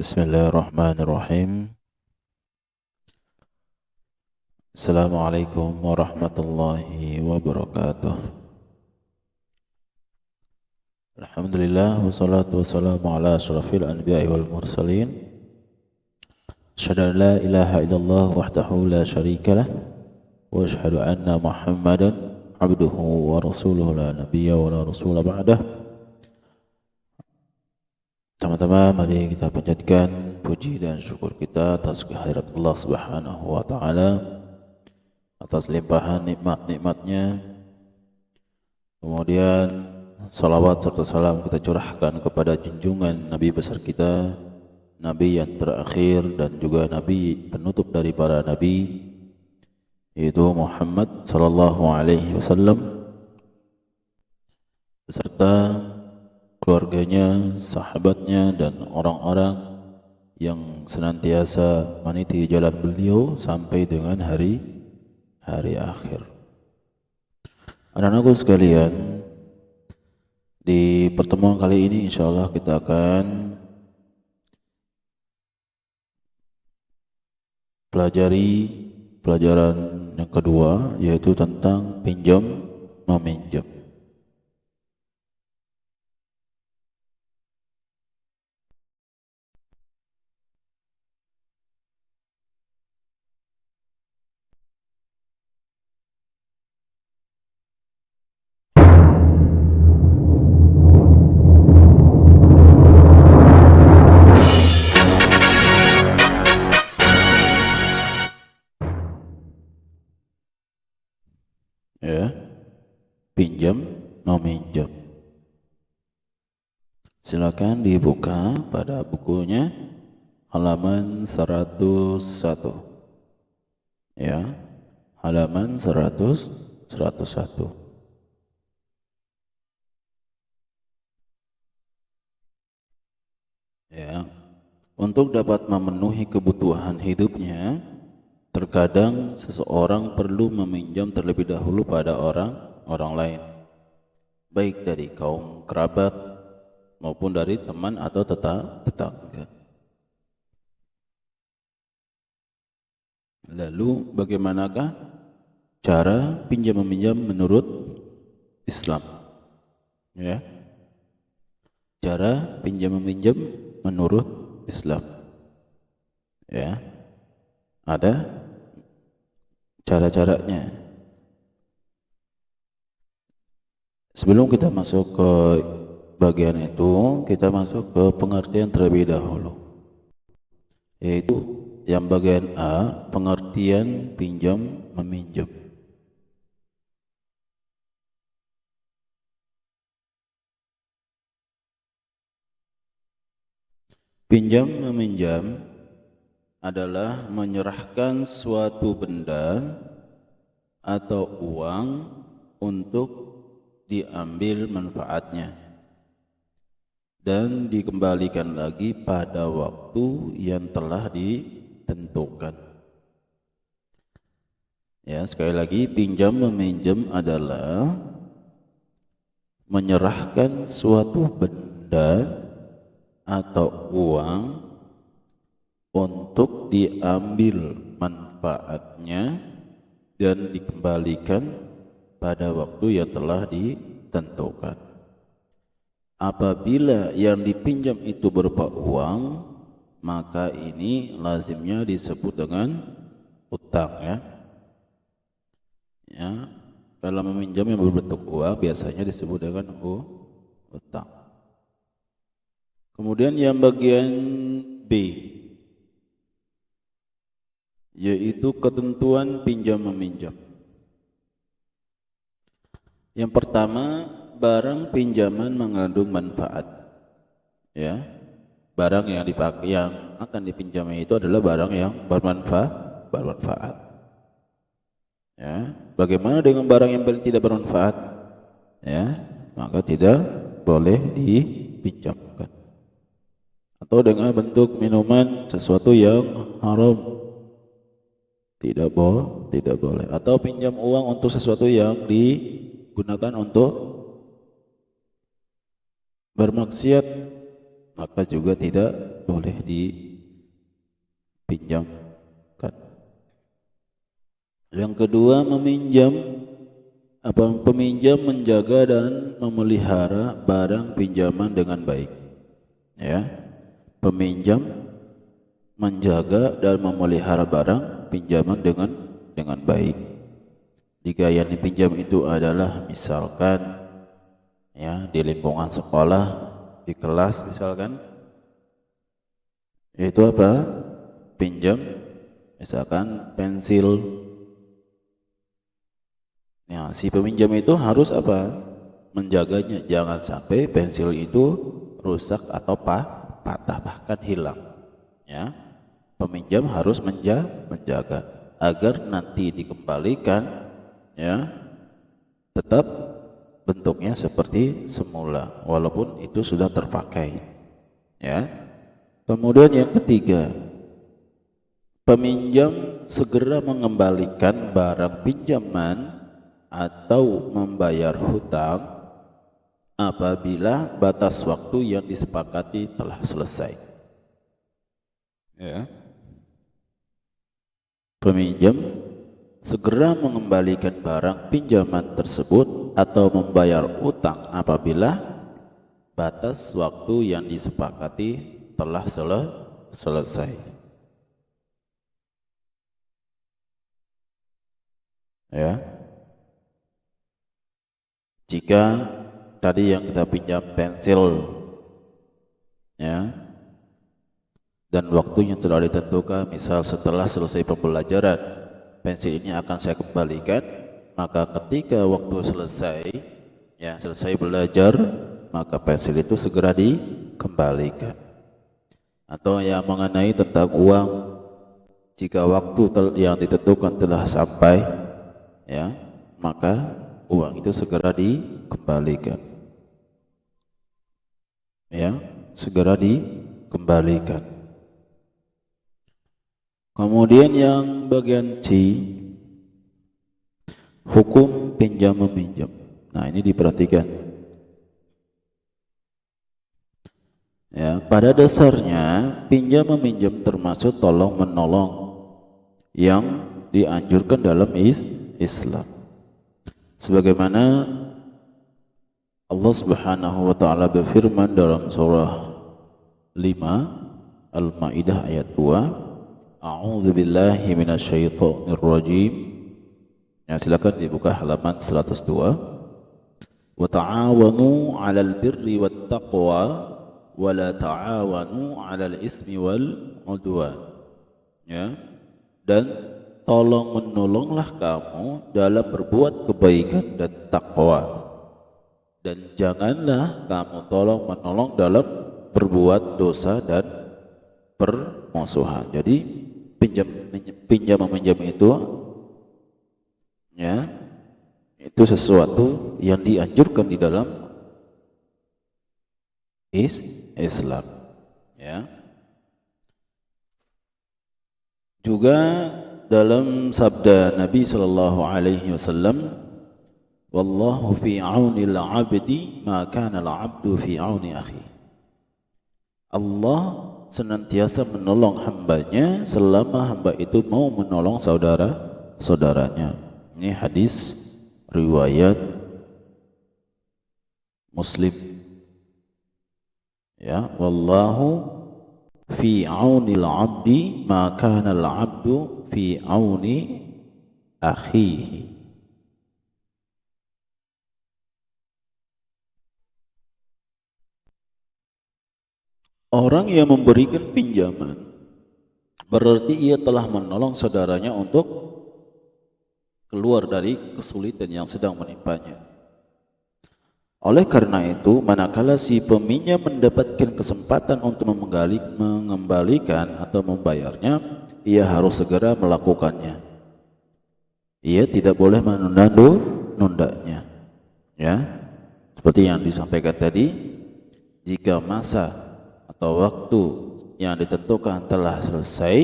Bismillahirrahmanirrahim. Assalamualaikum warahmatullahi wabarakatuh. Alhamdulillah wassalatu wassalamu ala asyrafil anbiya'i wal mursalin. Asyhadu an la ilaha illallah wahdahu la syarikalah wa asyhadu anna Muhammadan abduhu wa rasuluhu la nabiyya wa la rasula ba'dah. Teman-teman, mari kita panjatkan puji dan syukur kita atas kehadirat Allah Subhanahu wa taala, atas limpahan nikmat-nikmatnya. Kemudian salawat serta salam kita curahkan kepada junjungan Nabi besar kita, Nabi yang terakhir dan juga Nabi penutup dari para Nabi, yaitu Muhammad sallallahu alaihi wasallam, beserta keluarganya, sahabatnya, dan orang-orang yang senantiasa meniti jalan beliau sampai dengan hari akhir. Anak-anakku sekalian, di pertemuan kali ini insyaallah kita akan pelajari pelajaran yang kedua, yaitu tentang pinjam meminjam. Ya, pinjam meminjam. Silakan dibuka pada bukunya halaman 101. Ya, halaman 101. Ya, untuk dapat memenuhi kebutuhan hidupnya, terkadang seseorang perlu meminjam terlebih dahulu pada orang lain, baik dari kaum kerabat maupun dari teman atau tetangga. Lalu bagaimanakah cara pinjam meminjam menurut Islam? Ya, cara pinjam meminjam menurut Islam. Ya, ada cara-caranya. Sebelum kita masuk ke bagian itu, kita masuk ke pengertian terlebih dahulu, yaitu yang bagian A, pengertian pinjam meminjam. Pinjam meminjam adalah menyerahkan suatu benda atau uang untuk diambil manfaatnya dan dikembalikan lagi pada waktu yang telah ditentukan. Ya, sekali lagi, pinjam meminjam adalah menyerahkan suatu benda atau uang untuk diambil manfaatnya dan dikembalikan pada waktu yang telah ditentukan. Apabila yang dipinjam itu berupa uang, maka ini lazimnya disebut dengan utang, ya. Ya, kalau meminjam yang berbentuk uang biasanya disebut dengan utang. Kemudian yang bagian B, yaitu ketentuan pinjam meminjam. Yang pertama, barang pinjaman mengandung manfaat. Ya, barang yang dipakai, yang akan dipinjami itu adalah barang yang bermanfaat. Ya, bagaimana dengan barang yang tidak bermanfaat? Ya, maka tidak boleh dipinjamkan. Atau dengan bentuk minuman, sesuatu yang haram, tidak boleh. Atau pinjam uang untuk sesuatu yang digunakan untuk bermaksiat, maka juga tidak boleh dipinjamkan. Yang kedua, peminjam menjaga dan memelihara barang pinjaman dengan baik. Ya, peminjam menjaga dan memelihara barang pinjaman dengan baik. Jika yang dipinjam itu adalah misalkan ya di lingkungan sekolah, di kelas misalkan, yaitu apa? Pinjam misalkan pensil. Ya, si peminjam itu harus apa? Menjaganya, jangan sampai pensil itu rusak atau patah bahkan hilang. Ya, peminjam harus menjaga agar nanti dikembalikan, ya, tetap bentuknya seperti semula walaupun itu sudah terpakai. Ya. Kemudian yang ketiga, peminjam segera mengembalikan barang pinjaman atau membayar hutang apabila batas waktu yang disepakati telah selesai. Ya. Peminjam segera mengembalikan barang pinjaman tersebut atau membayar hutang apabila batas waktu yang disepakati telah selesai. Ya. Jika tadi yang kita pinjam pensil, ya, dan waktunya telah ditentukan, misal setelah selesai pembelajaran pensil ini akan saya kembalikan, maka ketika waktu selesai, ya, selesai belajar, maka pensil itu segera dikembalikan. Atau yang mengenai tentang uang, jika waktu yang ditentukan telah sampai, ya, maka uang itu segera dikembalikan. Ya, segera dikembalikan. Kemudian yang bagian C, hukum pinjam meminjam. Nah, ini diperhatikan. Ya, pada dasarnya pinjam meminjam termasuk tolong menolong yang dianjurkan dalam Islam. Sebagaimana Allah Subhanahu wa taala berfirman dalam surah 5 Al-Maidah ayat 2, A'udzu billahi minasyaitonir rajim. Ya, silakan dibuka halaman 102. Wa ta'awanu 'alal birri wat taqwa wa la ta'awanu 'alal ismi wal 'udwan. Ya. Dan tolong menolonglah kamu dalam berbuat kebaikan dan takwa, dan janganlah kamu tolong menolong dalam berbuat dosa dan permusuhan. Jadi pinjam meminjam itu, ya, itu sesuatu yang dianjurkan di dalam Islam. Ya. Juga dalam sabda Nabi sallallahu alaihi wasallam, wallahu fi aunil 'abdi ma kana al-'abdu fi auni akhi. Allah senantiasa menolong hambanya selama hamba itu mau menolong saudaranya. Ini hadis riwayat Muslim. Ya, wallahu fi aunil 'abdi ma kana al-'abdu fi auni akhihi. Orang yang memberikan pinjaman berarti ia telah menolong saudaranya untuk keluar dari kesulitan yang sedang menimpanya. Oleh karena itu, manakala si peminjam mendapatkan kesempatan untuk mengembalikan atau membayarnya, ia harus segera melakukannya. Ia tidak boleh menunda-nundanya. Ya, seperti yang disampaikan tadi, jika masa atau waktu yang ditentukan telah selesai,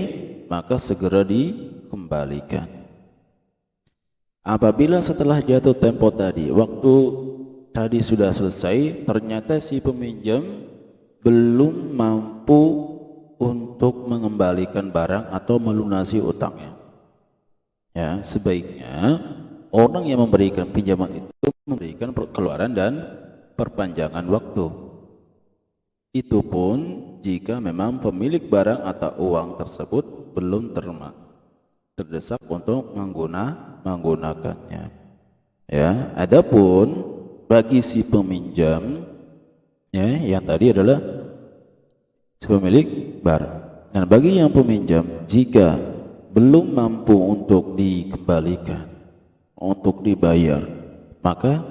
maka segera dikembalikan. Apabila setelah jatuh tempo tadi, waktu tadi sudah selesai, ternyata si peminjam belum mampu untuk mengembalikan barang atau melunasi utangnya. Ya, sebaiknya orang yang memberikan pinjaman itu memberikan keluaran dan perpanjangan waktu. Itu pun jika memang pemilik barang atau uang tersebut belum terdesak untuk menggunakannya. Ya, adapun bagi si peminjam, ya, yang tadi adalah si pemilik barang. Dan bagi yang peminjam, jika belum mampu untuk dikembalikan, untuk dibayar, maka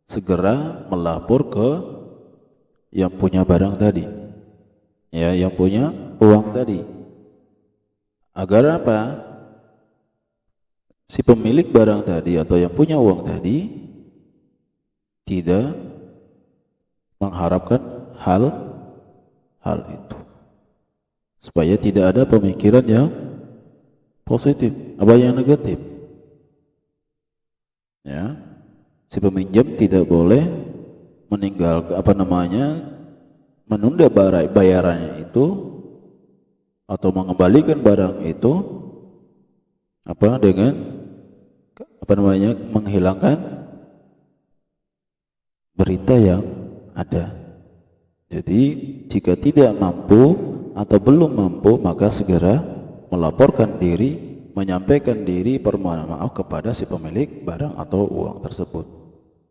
segera melapor ke yang punya barang tadi, ya, yang punya uang tadi. Agar apa? Si pemilik barang tadi atau yang punya uang tadi tidak mengharapkan hal itu, supaya tidak ada pemikiran yang positif, apa yang negatif. Ya, si peminjam tidak boleh meninggalkan menunda bayarannya itu atau mengembalikan barang itu dengan menghilangkan berita yang ada. Jadi jika tidak mampu atau belum mampu, maka segera melaporkan diri, menyampaikan diri permohonan maaf kepada si pemilik barang atau uang tersebut,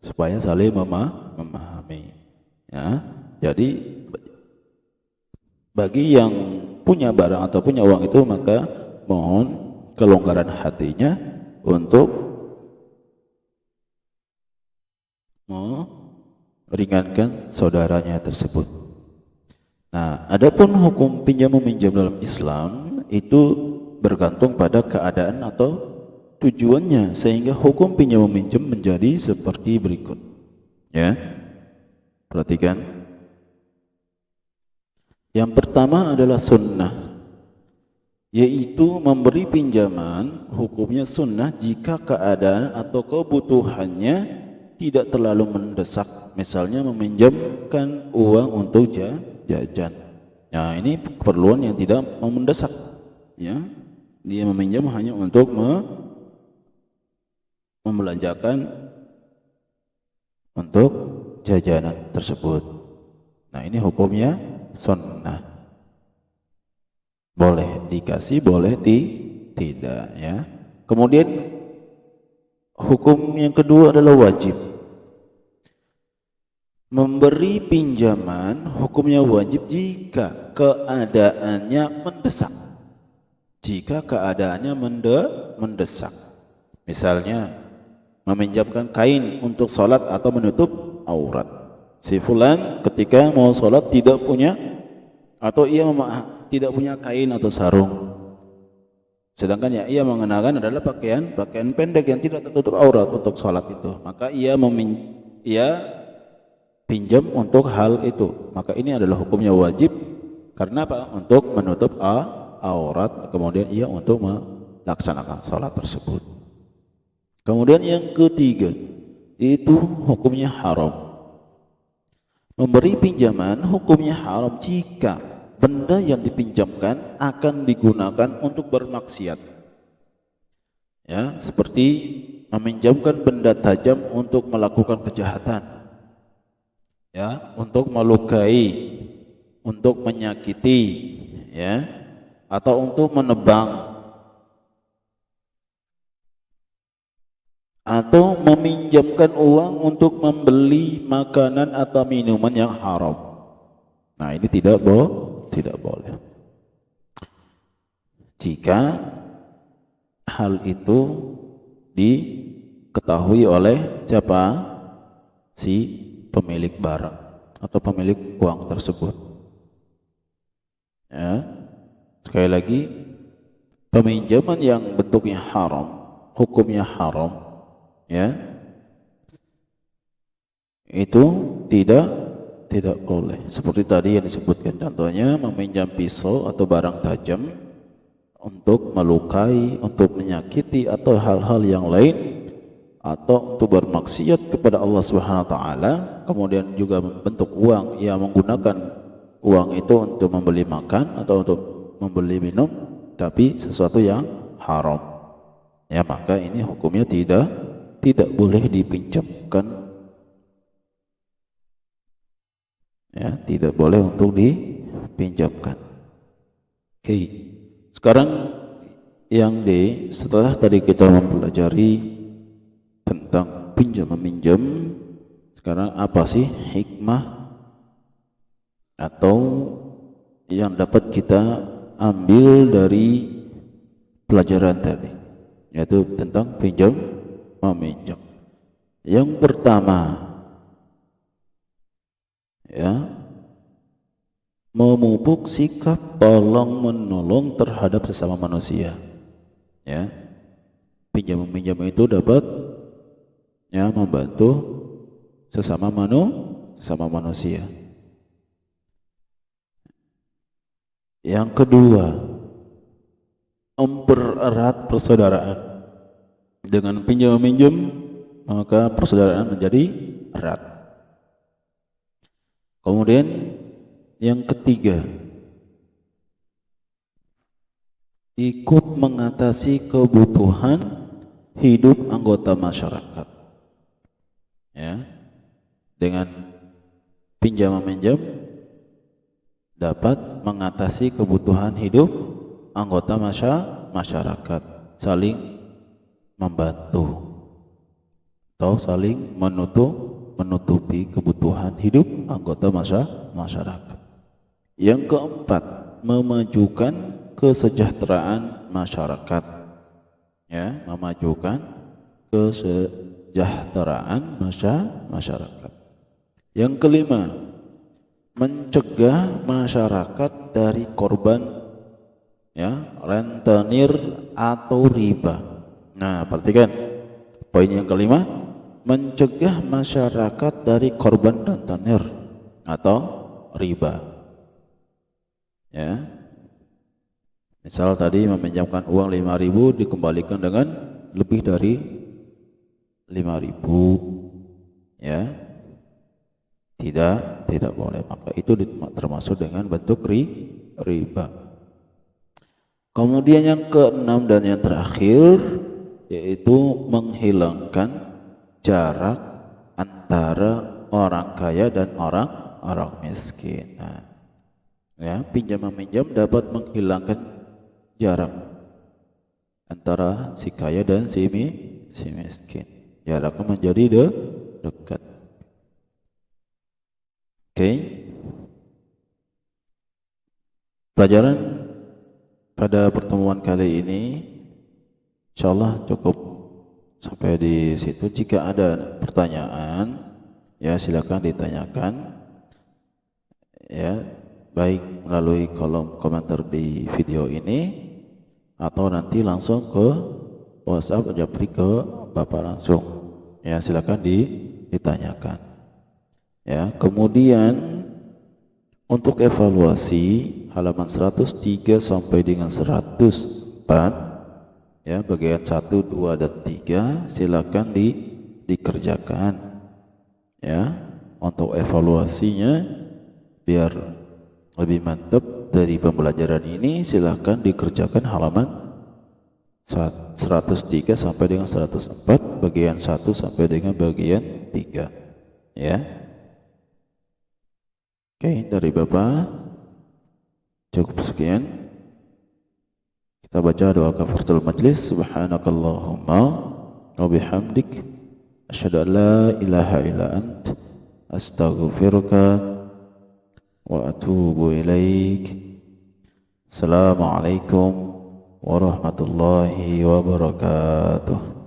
supaya saling memahami. Ya, jadi bagi yang punya barang atau punya uang itu, maka mohon kelonggaran hatinya untuk meringankan saudaranya tersebut. Nah, adapun hukum pinjam meminjam dalam Islam itu bergantung pada keadaan atau tujuannya, sehingga hukum pinjam meminjam menjadi seperti berikut. Ya, perhatikan. Yang pertama adalah sunnah, yaitu memberi pinjaman hukumnya sunnah jika keadaan atau kebutuhannya tidak terlalu mendesak. Misalnya meminjamkan uang untuk jajan. Nah, ini keperluan yang tidak mendesak. Ya, dia meminjam hanya untuk membelanjakan untuk jajanan tersebut. Nah, ini hukumnya sunnah. Boleh dikasih, boleh tidak, ya. Kemudian hukum yang kedua adalah wajib. Memberi pinjaman hukumnya wajib jika keadaannya mendesak. Jika keadaannya mendesak. Misalnya meminjamkan kain untuk sholat atau menutup aurat. Si fulan ketika mau sholat tidak punya, atau ia tidak punya kain atau sarung, sedangkan ya ia mengenakan adalah pakaian pendek yang tidak tertutup aurat untuk sholat itu, maka ia pinjam untuk hal itu, maka ini adalah hukumnya wajib. Karena apa? Untuk menutup aurat, kemudian ia untuk melaksanakan sholat tersebut. Kemudian yang ketiga, itu hukumnya haram. Memberi pinjaman hukumnya haram jika benda yang dipinjamkan akan digunakan untuk bermaksiat. Ya, seperti meminjamkan benda tajam untuk melakukan kejahatan. Ya, untuk melukai, untuk menyakiti, ya, atau untuk menebang, atau meminjamkan uang untuk membeli makanan atau minuman yang haram. Nah, ini tidak boleh. Jika hal itu diketahui oleh siapa? Si pemilik barang atau pemilik uang tersebut. Ya. Sekali lagi, peminjaman yang bentuknya haram, hukumnya haram. Ya, itu tidak boleh. Seperti tadi yang disebutkan, contohnya meminjam pisau atau barang tajam untuk melukai, untuk menyakiti atau hal-hal yang lain, atau untuk bermaksiat kepada Allah Subhanahu wa taala, kemudian juga membentuk uang yang menggunakan uang itu untuk membeli makan atau untuk membeli minum, tapi sesuatu yang haram, ya maka ini hukumnya tidak boleh dipinjamkan, ya tidak boleh untuk dipinjamkan. Oke, sekarang setelah tadi kita mempelajari tentang pinjam meminjam, sekarang apa sih hikmah atau yang dapat kita ambil dari pelajaran tadi, yaitu tentang pinjam meminjam. Yang pertama, ya, memupuk sikap tolong menolong terhadap sesama manusia. Ya, pinjam meminjam itu dapat, ya, membantu sesama manusia. Yang kedua, mempererat persaudaraan. Dengan pinjam meminjam, maka persaudaraan menjadi erat. Kemudian yang ketiga, ikut mengatasi kebutuhan hidup anggota masyarakat. Ya, dengan pinjam meminjam dapat mengatasi kebutuhan hidup anggota masyarakat, saling membantu atau saling menutupi kebutuhan hidup anggota masyarakat. Yang keempat, memajukan kesejahteraan masyarakat, ya, memajukan kesejahteraan masyarakat. Yang kelima, mencegah masyarakat dari korban, ya, rentenir atau riba. Nah, perhatikan poin yang kelima, mencegah masyarakat dari korban rentenir atau riba. Ya, misal tadi meminjamkan uang 5.000 dikembalikan dengan lebih dari 5.000, ya, tidak boleh, maka itu termasuk dengan bentuk riba. Kemudian yang keenam dan yang terakhir, yaitu menghilangkan jarak antara orang kaya dan orang miskin. Nah, ya, pinjam meminjam dapat menghilangkan jarak antara si kaya dan si miskin. Jaraknya menjadi dekat. Oke. Pelajaran pada pertemuan kali ini insyaallah cukup sampai di situ. Jika ada pertanyaan, ya silakan ditanyakan, ya, baik melalui kolom komentar di video ini atau nanti langsung ke WhatsApp japri ke Bapak langsung, ya silakan ditanyakan, ya. Kemudian untuk evaluasi halaman 103 sampai dengan 104, ya, bagian 1, 2 dan 3 silakan dikerjakan, ya. Untuk evaluasinya biar lebih mantap dari pembelajaran ini, silakan dikerjakan halaman 103 sampai dengan 104, bagian 1 sampai dengan bagian 3, ya. Oke, dari Bapak cukup sekian. Kita baca doa kafaratul majlis. Subhanakallahumma wa bihamdik asyhadu an la ilaha illa ant astaghfiruka wa atubu ilaik. Assalamualaikum warahmatullahi wabarakatuh.